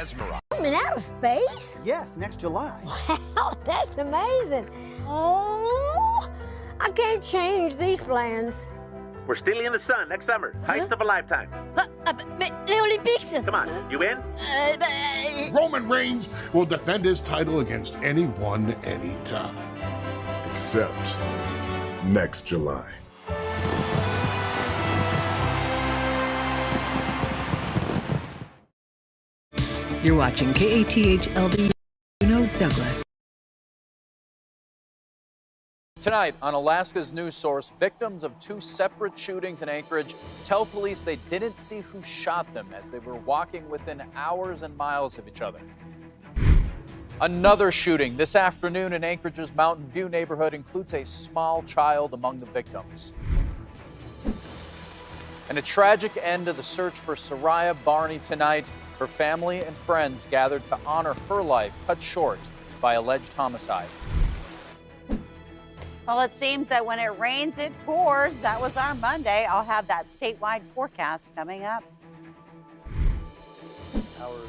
mesmerized. I'm in outer space? Yes, next July. Wow, that's amazing. Oh, I can't change these plans. We're stealing in the sun next summer. Heist of a lifetime. The Olympics. Come on, you in? Roman Reigns will defend his title against anyone, anytime. Except next July. You're watching KATH-LD, Juneau, Douglas. Tonight on Alaska's news source, victims of two separate shootings in Anchorage tell police they didn't see who shot them as they were walking within hours and miles of each other. Another shooting this afternoon in Anchorage's Mountain View neighborhood includes a small child among the victims. And a tragic end to the search for Soraya Barney tonight. Her family and friends gathered to honor her life cut short by alleged homicide. Well, it seems that when it rains, it pours. That was our Monday. I'll have that statewide forecast coming up.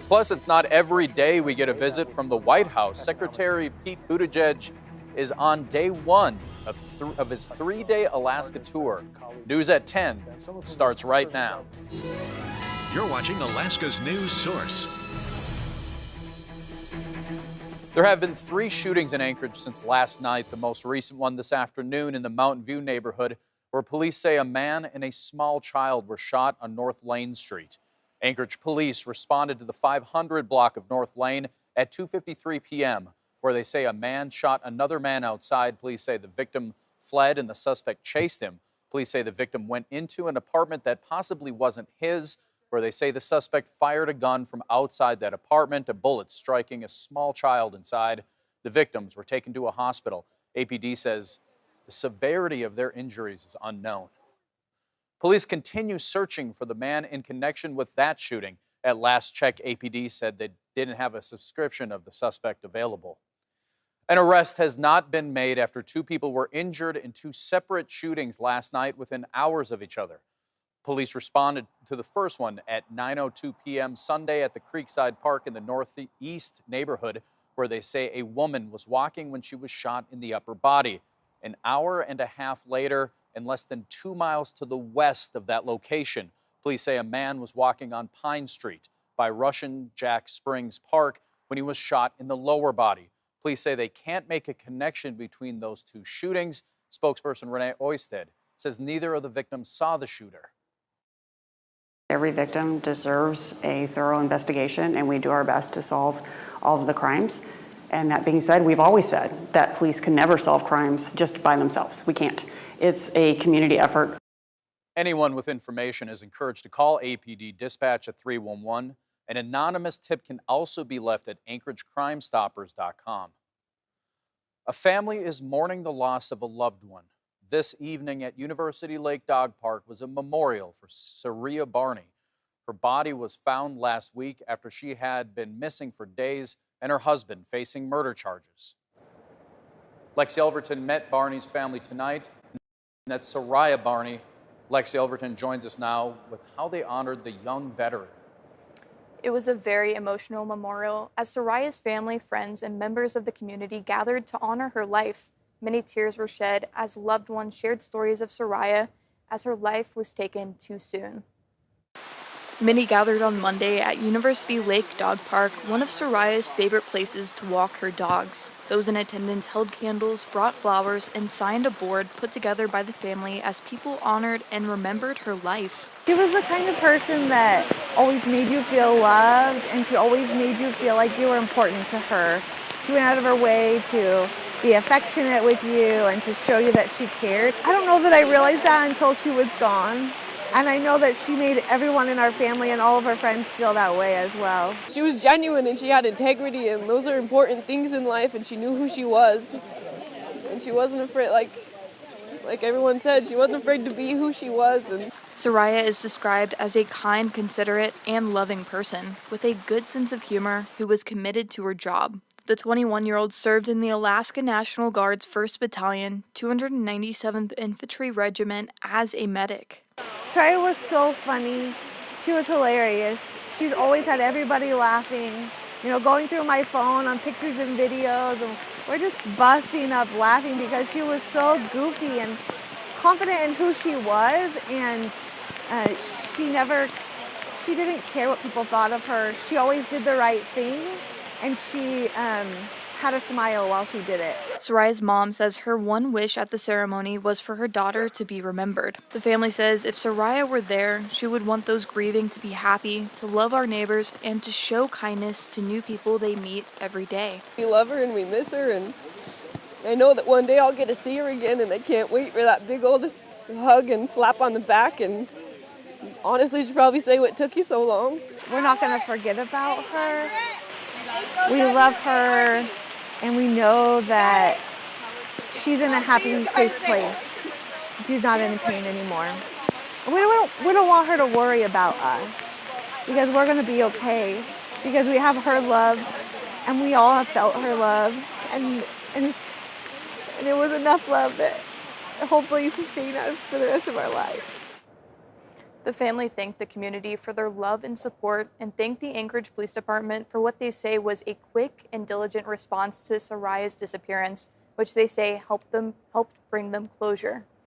Plus, it's not every day we get a visit from the White House. Secretary Pete Buttigieg is on day one of his three-day Alaska tour. News at 10 starts right now. You're watching Alaska's news source. There have been 3 shootings in Anchorage since last night, the most recent one this afternoon in the Mountain View neighborhood, where police say a man and a small child were shot on North Lane Street. Anchorage police responded to the 500 block of North Lane at 2:53 p.m., where they say a man shot another man outside. Police say the victim fled and the suspect chased him. Police say the victim went into an apartment that possibly wasn't his, where they say the suspect fired a gun from outside that apartment, a bullet striking a small child inside. The victims were taken to a hospital. APD says the severity of their injuries is unknown. Police continue searching for the man in connection with that shooting. At last check, APD said they didn't have a description of the suspect available. An arrest has not been made after 2 people were injured in 2 separate shootings last night within hours of each other. Police responded to the first one at 9:02 p.m. Sunday at the Creekside Park in the northeast neighborhood, where they say a woman was walking when she was shot in the upper body. An hour and a half later, and less than 2 miles to the west of that location, police say a man was walking on Pine Street by Russian Jack Springs Park when he was shot in the lower body. Police say they can't make a connection between those 2 shootings. Spokesperson Renee Oisted says neither of the victims saw the shooter. Every victim deserves a thorough investigation, and we do our best to solve all of the crimes. And that being said, we've always said that police can never solve crimes just by themselves. We can't. It's a community effort. Anyone with information is encouraged to call APD Dispatch at 311. An anonymous tip can also be left at AnchorageCrimeStoppers.com. A family is mourning the loss of a loved one. This evening at University Lake Dog Park was a memorial for Soraya Barney. Her body was found last week after she had been missing for days and her husband facing murder charges. Lexi Elverton met Barney's family tonight. And that's Soraya Barney. Lexi Elverton joins us now with how they honored the young veteran. It was a very emotional memorial as Soraya's family, friends, and members of the community gathered to honor her life. Many tears were shed as loved ones shared stories of Soraya as her life was taken too soon. Many gathered on Monday at University Lake Dog Park, one of Soraya's favorite places to walk her dogs. Those in attendance held candles, brought flowers, and signed a board put together by the family as people honored and remembered her life. She was the kind of person that always made you feel loved, and she always made you feel like you were important to her. She went out of her way to be affectionate with you and to show you that she cared. I don't know that I realized that until she was gone. And I know that she made everyone in our family and all of her friends feel that way as well. She was genuine and she had integrity, and those are important things in life, and she knew who she was. And she wasn't afraid, like everyone said, she wasn't afraid to be who she was. And Soraya is described as a kind, considerate, and loving person with a good sense of humor who was committed to her job. The 21-year-old served in the Alaska National Guard's 1st Battalion, 297th Infantry Regiment as a medic. Soraya was so funny. She was hilarious. she's always had everybody laughing, you know, going through my phone on pictures and videos, and we're just busting up laughing because she was so goofy and confident in who she was, and she didn't care what people thought of her. She always did the right thing, and she had a smile while she did it. Soraya's mom says her one wish at the ceremony was for her daughter to be remembered. The family says if Soraya were there, she would want those grieving to be happy, to love our neighbors, and to show kindness to new people they meet every day. We love her and we miss her, and I know that one day I'll get to see her again, and I can't wait for that big old hug and slap on the back, and honestly, she'd probably say, "What took you so long?" We're not going to forget about her. We love her, and we know that she's in a happy, safe place. She's not in pain anymore. We don't want her to worry about us, because we're going to be okay, because we have her love, and we all have felt her love, and it was enough love that hopefully sustain us for the rest of our lives. The family thanked the community for their love and support and thanked the Anchorage Police Department for what they say was a quick and diligent response to Soraya's disappearance, which they say helped bring them closure.